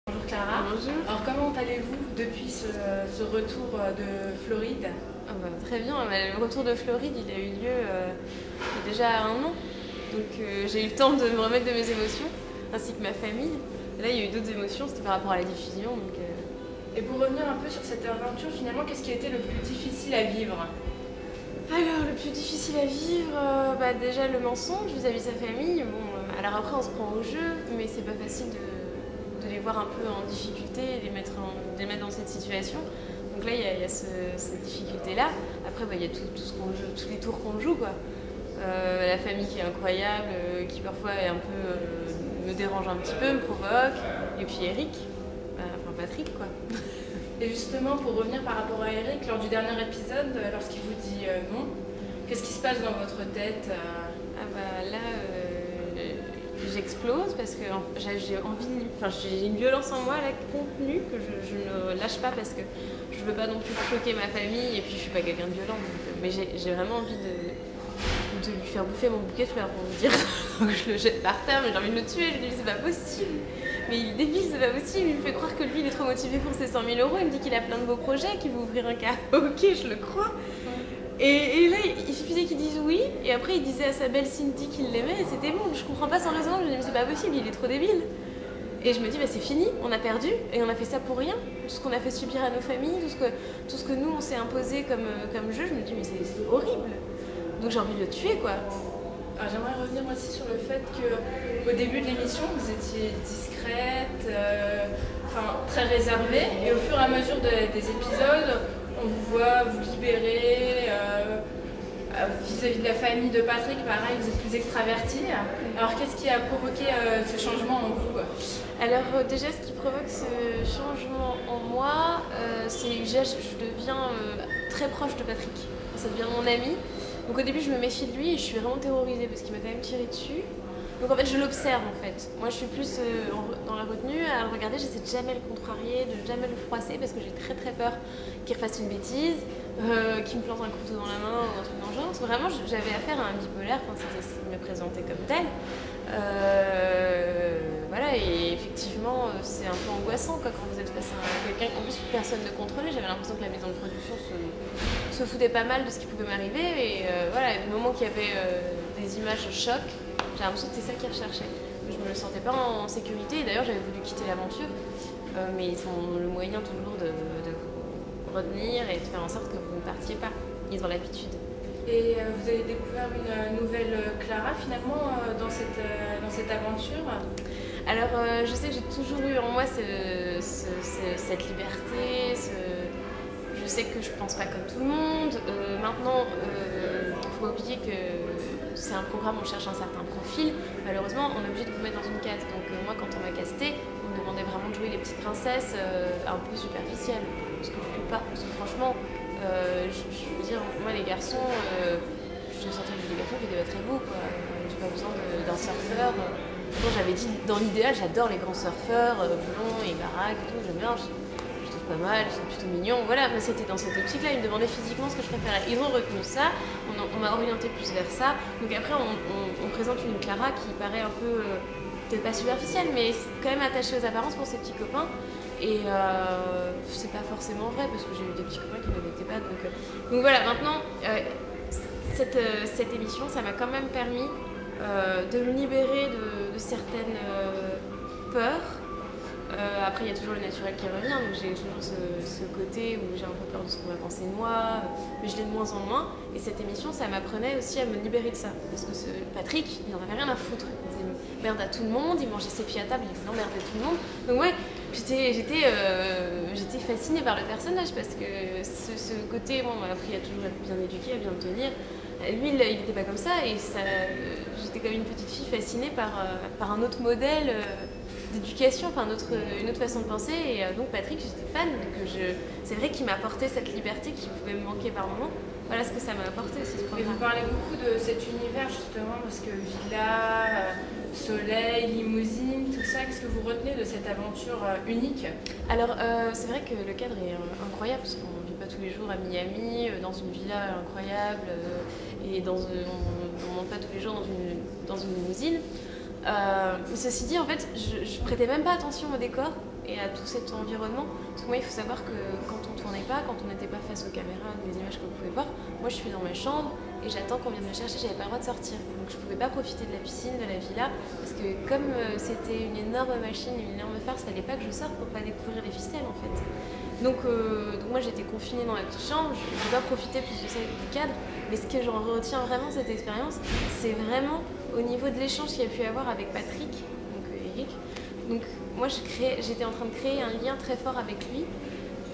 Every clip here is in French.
Bonjour Clara. Bonjour. Alors comment allez-vous depuis ce retour de Floride? Très bien, le retour de Floride il a eu lieu il y a déjà 1 an. Donc j'ai eu le temps de me remettre de mes émotions, ainsi que ma famille. Et là il y a eu d'autres émotions, c'était par rapport à la diffusion. Et pour revenir un peu sur cette aventure, finalement, qu'est-ce qui a été le plus difficile à vivre? Alors le plus difficile à vivre, déjà le mensonge vis-à-vis de sa famille. Alors après on se prend au jeu, mais c'est pas facile de les voir un peu en difficulté, de les mettre dans cette situation. Donc là, il y a cette difficulté-là. Après, il y a tous les tours qu'on joue, quoi. La famille qui est incroyable, qui parfois est un peu me dérange un petit peu, me provoque. Et puis Eric, enfin Patrick, quoi. Et justement, pour revenir par rapport à Eric, lors du dernier épisode, lorsqu'il vous dit non, qu'est-ce qui se passe dans votre tête? Là, j'explose parce que j'ai envie, enfin j'ai une violence en moi là, contenue que je ne lâche pas parce que je veux pas non plus choquer ma famille et puis je suis pas quelqu'un de violent. Mais j'ai vraiment envie de lui faire bouffer mon bouquet de fleurs pour vous dire. Donc je le jette par terre, mais j'ai envie de le tuer. Je lui dis c'est pas possible. Mais il est débile, c'est pas possible. Il me fait croire que lui il est trop motivé pour ses 100 000 euros. Il me dit qu'il a plein de beaux projets, qu'il veut ouvrir un karaoké, je le crois. Et là, il suffisait qu'il dise oui, et après il disait à sa belle Cindy qu'il l'aimait, et c'était bon. Je comprends pas son raisonnement, je me dis mais c'est pas possible, il est trop débile. Et je me dis c'est fini, on a perdu, et on a fait ça pour rien. Tout ce qu'on a fait subir à nos familles, tout ce que nous on s'est imposé comme jeu, je me dis mais c'est horrible. Donc j'ai envie de le tuer, quoi. Alors, j'aimerais revenir aussi sur le fait qu'au début de l'émission, vous étiez discrète, très réservée, et au fur et à mesure des épisodes, on vous voit vous libérer, vis-à-vis de la famille de Patrick, pareil, vous êtes plus extravertie. Alors qu'est-ce qui a provoqué ce changement en vous? Alors déjà, ce qui provoque ce changement en moi, c'est que je deviens très proche de Patrick. Ça devient mon ami. Donc au début, je me méfie de lui et je suis vraiment terrorisée parce qu'il m'a quand même tiré dessus. Donc en fait, je l'observe en fait. Moi, je suis plus dans la retenue, à le regarder. J'essaie de jamais le contrarier, de jamais le froisser parce que j'ai très très peur qu'il refasse une bêtise, qu'il me plante un couteau dans la main ou un truc dans le genre. Parce que vraiment, j'avais affaire à un bipolaire quand c'était me présentait comme tel. Voilà, et effectivement, c'est un peu angoissant quoi, quand vous êtes face à quelqu'un qu'en plus personne ne contrôlait. J'avais l'impression que la maison de production se foutait pas mal de ce qui pouvait m'arriver. Et voilà, du moment qu'il y avait des images choc, j'ai l'impression que c'était ça qu'ils recherchaient. Je me sentais pas en sécurité, et d'ailleurs j'avais voulu quitter l'aventure, mais ils ont le moyen toujours de vous retenir et de faire en sorte que vous ne partiez pas. Ils ont l'habitude. Et vous avez découvert une nouvelle Clara finalement dans cette aventure? Alors je sais que j'ai toujours eu en moi cette liberté, je sais que je pense pas comme tout le monde. Maintenant, il faut pas oublier que c'est un programme, on cherche un certain profil. Malheureusement, on est obligé de vous mettre dans une case. Donc moi, quand on m'a casté, on me demandait vraiment de jouer les petites princesses un peu superficielles. Ce que je ne fais pas. Parce que franchement, je veux dire, moi les garçons, je sentais que des garçons qui débattraient-vous, quoi. J'ai pas besoin d'un surfeur. Bon, j'avais dit, dans l'idéal, j'adore les grands surfeurs, blonds et baraques et tout, j'aime bien. Je trouve pas mal, ils sont plutôt mignons. Voilà, mais c'était dans cette optique-là, ils me demandaient physiquement ce que je préférais. Ils ont retenu ça, on m'a orienté plus vers ça. Donc après, on présente une Clara qui paraît un peu, peut-être pas superficielle, mais quand même attachée aux apparences pour ses petits copains. Et c'est pas forcément vrai, parce que j'ai eu des petits copains qui ne m'étaient pas. Donc voilà, maintenant, cette émission, ça m'a quand même permis de me libérer de certaines peurs. Après, il y a toujours le naturel qui revient, donc j'ai toujours ce côté où j'ai un peu peur de ce qu'on va penser de moi, mais je l'ai de moins en moins. Et cette émission, ça m'apprenait aussi à me libérer de ça. Parce que Patrick, il n'en avait rien à foutre. Il disait merde à tout le monde, il mangeait ses pieds à table, il disait merde à tout le monde. Donc ouais, j'étais fascinée par le personnage parce que ce côté, on m'a appris à toujours être bien éduqué, à bien me tenir. Lui, il n'était pas comme ça et j'étais comme une petite fille fascinée par un autre modèle d'éducation, enfin une autre façon de penser. Et donc Patrick, j'étais fan. Donc c'est vrai qu'il m'a apporté cette liberté qui pouvait me manquer par moments. Voilà ce que ça m'a apporté aussi, ce Et programme. vous parlez beaucoup de cet univers justement, parce que villa, soleil, limousine, tout ça, qu'est-ce que vous retenez de cette aventure unique? Alors c'est vrai que le cadre est incroyable parce qu'on ne vit pas tous les jours à Miami, dans une villa incroyable, et on ne monte pas tous les jours dans une limousine. Ceci dit, en fait, je prêtais même pas attention au décor et à tout cet environnement. Parce que moi, il faut savoir que quand on tournait pas, quand on n'était pas face aux caméras, des images que vous pouvez voir, moi je suis dans ma chambre et j'attends qu'on vienne me chercher, j'avais pas le droit de sortir. Donc je pouvais pas profiter de la piscine, de la villa, parce que comme c'était une énorme machine, une énorme farce, il fallait pas que je sorte pour pas découvrir les ficelles en fait. Donc moi j'étais confinée dans ma petite chambre, je n'ai pas profité plus de ça du cadre, mais ce que j'en retiens vraiment de cette expérience, c'est vraiment au niveau de l'échange qu'il y a pu avoir avec Patrick, donc Eric. Donc moi j'étais en train de créer un lien très fort avec lui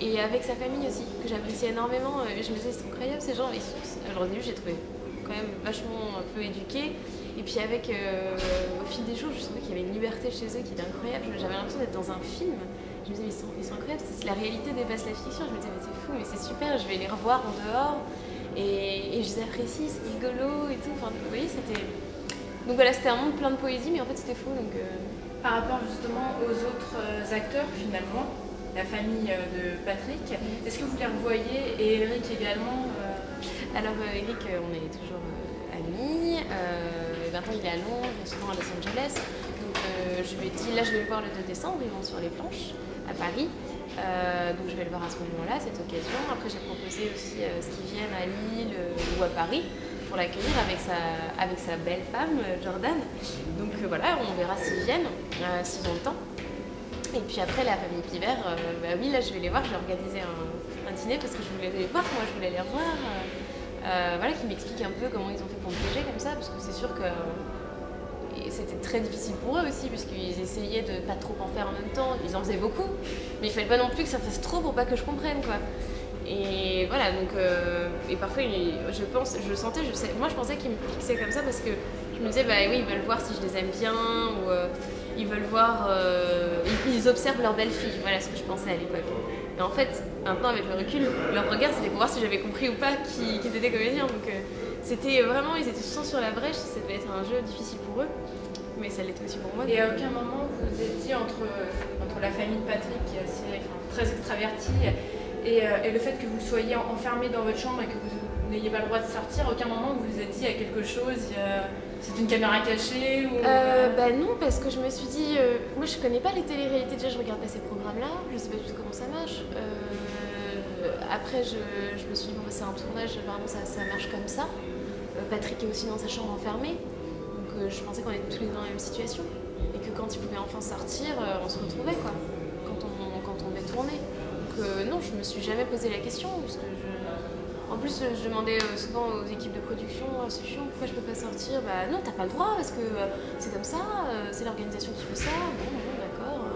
et avec sa famille aussi, que j'appréciais énormément. Je me disais c'est incroyable ces gens, alors au début j'ai trouvé quand même vachement un peu éduqués. Et puis au fil des jours, je trouvais qu'il y avait une liberté chez eux qui était incroyable. J'avais l'impression d'être dans un film. Je me disais, mais ils sont incroyables, la réalité dépasse la fiction. Je me disais, mais c'est fou, mais c'est super, je vais les revoir en dehors. Et je les apprécie, c'est rigolo et tout. Enfin, vous voyez, c'était... Donc voilà, c'était un monde plein de poésie, mais en fait, c'était fou. Par rapport justement aux autres acteurs, finalement, la famille de Patrick, est-ce que vous les revoyez? Et Eric également Alors, Eric, on est toujours amis. Maintenant, il est à Londres, souvent à Los Angeles. Donc, je lui ai dit, là, je vais le voir le 2 décembre, ils vont sur les planches à Paris. Donc, je vais le voir à ce moment-là, cette occasion. Après, j'ai proposé aussi ce qu'ils viennent à Lille ou à Paris pour l'accueillir avec sa belle femme, Jordan. Donc, voilà, on verra s'ils viennent, s'ils ont le temps. Et puis après, la famille Pivert, bah oui, là, je vais les voir, je vais organiser un dîner parce que je voulais les voir, moi, je voulais les revoir. Voilà, qui m'expliquent un peu comment ils ont fait pour me bouger comme ça, parce que c'est sûr que c'était très difficile pour eux aussi, puisqu'ils essayaient de pas trop en faire en même temps. Ils en faisaient beaucoup, mais il fallait pas non plus que ça fasse trop pour pas que je comprenne, quoi. Et voilà, donc et parfois je sentais, moi je pensais qu'ils me fixaient comme ça parce que je me disais bah oui, ils veulent voir si je les aime bien ou ils veulent voir, ils observent leur belle-fille, voilà ce que je pensais à l'époque. Et en fait, maintenant avec le recul, leur regard c'était pour voir si j'avais compris ou pas qu'ils étaient comédiens. Donc c'était vraiment, ils étaient tous sur la brèche, ça devait être un jeu difficile pour eux, mais ça l'était aussi pour moi. Et à aucun moment vous vous êtes dit entre la famille de Patrick qui est assez, très extravertie et le fait que vous soyez enfermé dans votre chambre et que vous n'ayez pas le droit de sortir, à aucun moment vous vous êtes dit il y a quelque chose, c'est une caméra cachée ou... Bah non, parce que je me suis dit, moi je connais pas les téléréalités, déjà je regarde pas ces programmes-là, je sais pas du tout comment ça marche. Après je me suis dit bon bah, c'est un tournage, vraiment ça marche comme ça. Patrick est aussi dans sa chambre enfermée, donc je pensais qu'on était tous les deux dans la même situation et que quand il pouvait enfin sortir, on se retrouvait quoi, quand on devait tourner. Donc non, je me suis jamais posé la question parce que en plus je demandais souvent aux équipes de production, c'est chiant, pourquoi je peux pas sortir? Bah non, t'as pas le droit parce que c'est comme ça, c'est l'organisation qui veut ça. Bon, d'accord.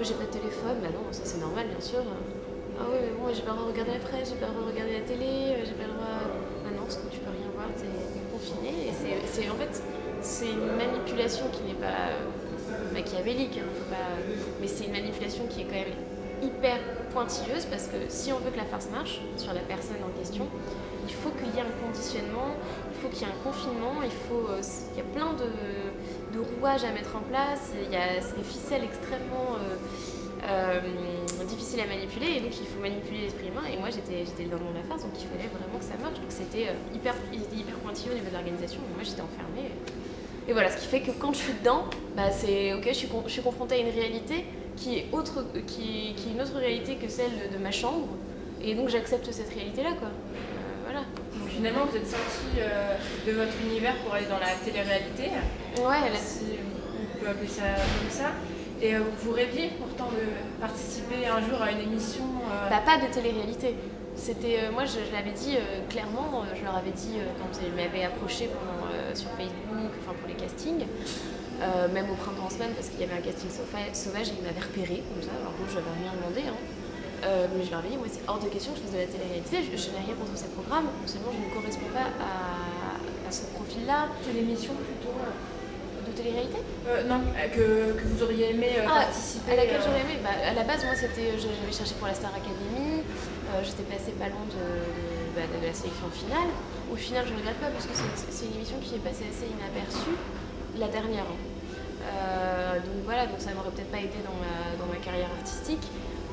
J'ai pas de téléphone, bah non, ça c'est normal bien sûr. Ah oui, mais bon, j'ai pas le droit de regarder la presse, j'ai pas le droit de regarder la télé, j'ai pas le droit. Ah non, parce que tu peux rien voir, t'es confiné. Et en fait, c'est une manipulation qui n'est pas machiavélique, hein, mais c'est une manipulation qui est quand même hyper pointilleuse parce que si on veut que la farce marche sur la personne en question, il faut qu'il y ait un conditionnement, il faut qu'il y ait un confinement, il y a plein de rouages à mettre en place, c'est des ficelles extrêmement difficiles à manipuler et donc il faut manipuler l'esprit humain et moi j'étais dans mon affaire donc il fallait vraiment que ça marche, donc c'était hyper pointilleux au niveau de l'organisation, mais moi j'étais enfermée et voilà, ce qui fait que quand je suis dedans, bah c'est ok, je suis confrontée à une réalité qui est une autre réalité que celle de ma chambre et donc j'accepte cette réalité là quoi. Voilà. Donc finalement vous êtes sorti de votre univers pour aller dans la télé-réalité. Ouais, si on peut appeler ça comme ça. Et vous rêviez pourtant de participer un jour à une émission Bah pas de télé-réalité. C'était, moi je l'avais dit clairement, je leur avais dit quand ils m'avaient approché sur Facebook, enfin pour les castings. Même au printemps en semaine parce qu'il y avait un casting sauvage et ils m'avaient repéré comme ça, alors moi je n'avais rien demandé hein. Mais je leur avais dit moi c'est hors de question que je fasse de la télé-réalité, je n'ai rien contre ces programmes, seulement je ne corresponds pas à ce profil là. C'est l'émission plutôt de télé-réalité non, que vous auriez aimé participer à laquelle j'aurais aimé, bah, à la base moi c'était, j'avais cherché pour la Star Academy, j'étais passée pas loin de la sélection finale. Au final je ne regrette pas parce que c'est une émission qui est passée assez inaperçue, la dernière. Donc voilà, donc ça m'aurait peut-être pas aidé dans ma carrière artistique,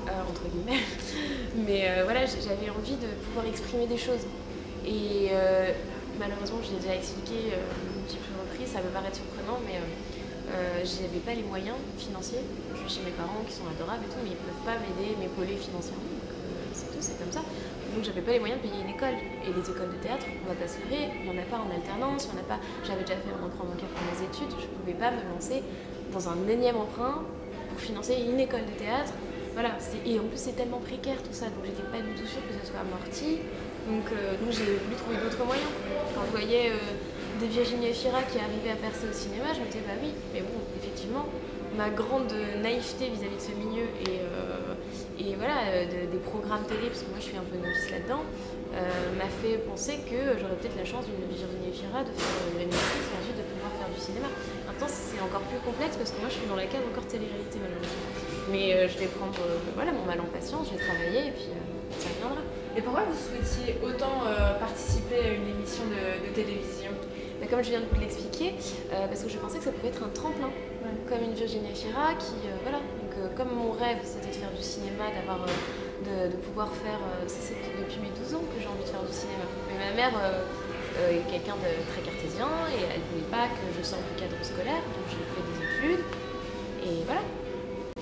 entre guillemets. Mais voilà, j'avais envie de pouvoir exprimer des choses. Et malheureusement, je l'ai déjà expliqué une multiples reprises, ça peut paraître surprenant, mais j'avais pas les moyens financiers. Je suis chez mes parents qui sont adorables et tout, mais ils peuvent pas m'aider, m'épauler financièrement. Donc c'est tout, c'est comme ça. Donc j'avais pas les moyens de payer une école. Et les écoles de théâtre, on va pas se leurrer, il y en a pas en alternance, il y en a pas. J'avais déjà fait un emprunt bancaire pour mes études, je pouvais pas me lancer dans un énième emprunt pour financer une école de théâtre. Voilà, et en plus c'est tellement précaire tout ça, donc j'étais pas du tout sûre que ça soit amorti. Donc j'ai voulu trouver d'autres moyens. Quand je voyais des Virginie Efira qui arrivaient à percer au cinéma, je me disais bah oui, mais bon, effectivement, ma grande naïveté vis-à-vis de ce milieu et voilà, des programmes télé, parce que moi je suis un peu novice là-dedans, m'a fait penser que j'aurais peut-être la chance d'une Virginie Efira de faire une émission et ensuite de pouvoir faire du cinéma. Maintenant c'est encore plus complexe parce que moi je suis dans la case encore télé-réalité malheureusement. Mais je vais prendre voilà, mon mal en patience, je vais travailler et puis ça viendra. Et pourquoi vous souhaitiez autant participer à une émission de télévision? Comme je viens de vous l'expliquer, parce que je pensais que ça pouvait être un tremplin, comme une Virginie Efira qui, voilà, donc comme mon rêve c'était de faire du cinéma, de pouvoir faire, c'est depuis mes 12 ans que j'ai envie de faire du cinéma. Mais ma mère est quelqu'un de très cartésien et elle ne voulait pas que je sorte du cadre scolaire, donc j'ai fait des études, et voilà.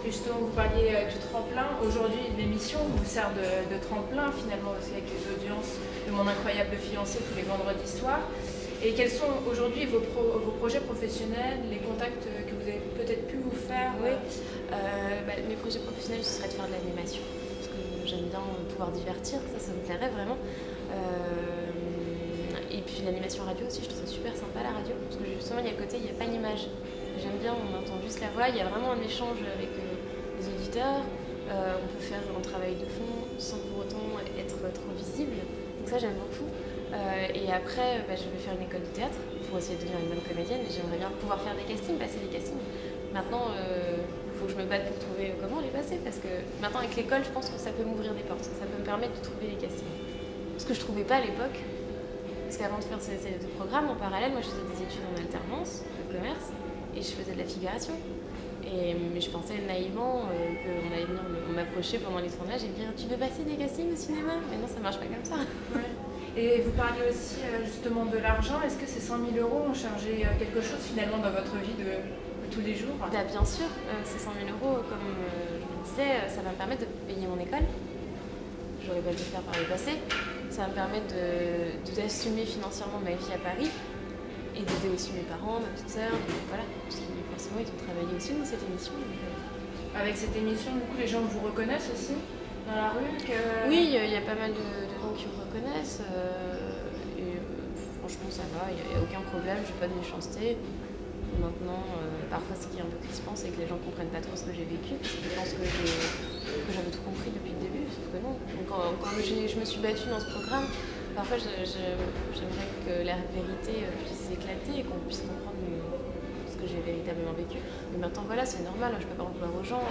Justement, vous parliez du tremplin. Aujourd'hui, l'émission vous sert de tremplin finalement aussi avec les audiences de Mon Incroyable Fiancé tous les vendredis soirs. Et quels sont aujourd'hui vos projets professionnels, les contacts que vous avez peut-être pu vous faire? Oui, mes projets professionnels, ce serait de faire de l'animation, parce que j'aime bien pouvoir divertir, ça me plairait vraiment. Et puis l'animation radio aussi, je trouve ça super sympa la radio, parce que justement, il y a à côté, il n'y a pas l'image. J'aime bien, on entend juste la voix, il y a vraiment un échange avec les auditeurs, on peut faire un travail de fond sans pour autant être trop visible, donc ça j'aime beaucoup. Et après, je vais faire une école de théâtre pour essayer de devenir une bonne comédienne. J'aimerais bien pouvoir faire des castings, passer des castings. Maintenant, il faut que je me batte pour trouver comment les passer, parce que maintenant avec l'école, je pense que ça peut m'ouvrir des portes, ça peut me permettre de trouver les castings. Ce que je ne trouvais pas à l'époque, parce qu'avant de faire ces programmes, en parallèle, moi je faisais des études en alternance, de commerce, et je faisais de la figuration. Et je pensais naïvement qu'on allait venir m'approcher pendant les tournages et me dire « Tu veux passer des castings au cinéma ?» Mais non, ça marche pas comme ça. Ouais. Et vous parliez aussi justement de l'argent. Est-ce que ces 100 000 € ont changé quelque chose finalement dans votre vie de tous les jours? Bien sûr, ces 100 000 €, comme je le disais, ça va me permettre de payer mon école. J'aurais pas dû le faire par le passé. Ça va me permettre d'assumer financièrement ma vie à Paris et d'aider aussi mes parents, ma petite sœur, voilà, parce que forcément ils ont travaillé aussi dans cette émission. Avec cette émission, du coup, les gens vous reconnaissent aussi dans la rue Oui, il y a pas mal de gens qui me reconnaissent et franchement ça va, il n'y a aucun problème, je n'ai pas de méchanceté. Maintenant, parfois ce qui est un peu crispant, c'est que les gens ne comprennent pas trop ce que j'ai vécu, parce qu'ils pensent que j'avais tout compris depuis le début, sauf que non. Donc, quand je me suis battue dans ce programme, parfois j'aimerais que la vérité puisse éclater et qu'on puisse comprendre ce que j'ai véritablement vécu. Mais maintenant voilà, c'est normal, je ne peux pas en vouloir aux gens.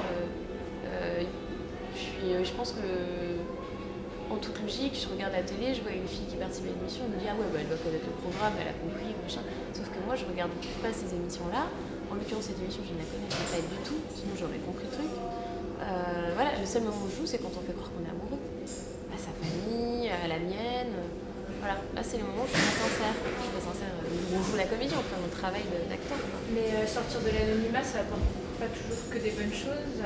Je pense que, en toute logique, je regarde la télé, je vois une fille qui participe à une émission, je me dis ah ouais, elle doit connaître le programme, elle a compris, machin. Sauf que moi je regarde pas ces émissions-là. En l'occurrence cette émission je ne la connaissais pas du tout, sinon j'aurais compris le truc. Voilà, le seul moment où je joue c'est quand on fait croire qu'on est amoureux. À sa famille, à la mienne. Voilà, là c'est le moment où je suis pas sincère. Je suis pas sincère. On joue la comédie, on fait mon travail d'acteur. Mais sortir de l'anonymat, ça apporte pas toujours que des bonnes choses.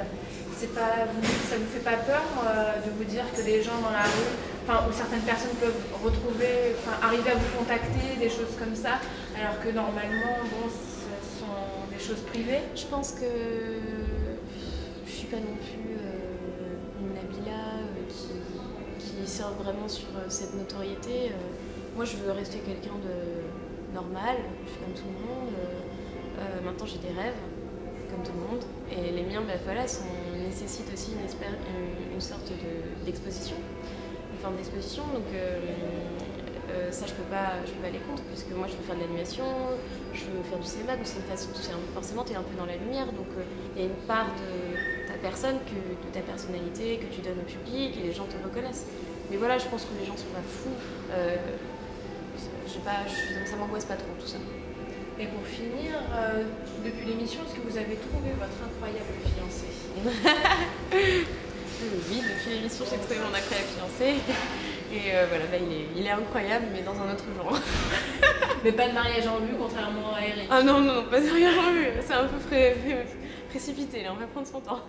C'est pas, ça vous fait pas peur de vous dire que les gens dans la rue, ou certaines personnes peuvent arriver à vous contacter, des choses comme ça, alors que normalement, bon, ce sont des choses privées? Je pense que je suis pas non plus une Nabila qui sert vraiment sur cette notoriété. Moi, je veux rester quelqu'un de normal, je suis comme tout le monde. Maintenant, j'ai des rêves, comme tout le monde, et les miens, nécessitent aussi une sorte d'exposition, une forme d'exposition. Donc, ça, je peux pas aller contre, puisque moi, je veux faire de l'animation, je veux faire du cinéma, donc c'est une façon, forcément, tu es un peu dans la lumière, donc il y a une part de ta personne, de ta personnalité que tu donnes au public, et les gens te reconnaissent. Mais voilà, je pense que les gens sont pas fous. Ça m'angoisse pas trop tout ça. Et pour finir, depuis l'émission, est-ce que vous avez trouvé votre incroyable fiancé? oui, depuis l'émission, j'ai trouvé mon incroyable fiancé. Et voilà, bah, il est incroyable, mais dans un autre genre. Mais pas de mariage en vue, contrairement à Eric. Ah non, non, pas de rien en vue. C'est un peu précipité, là, on va prendre son temps.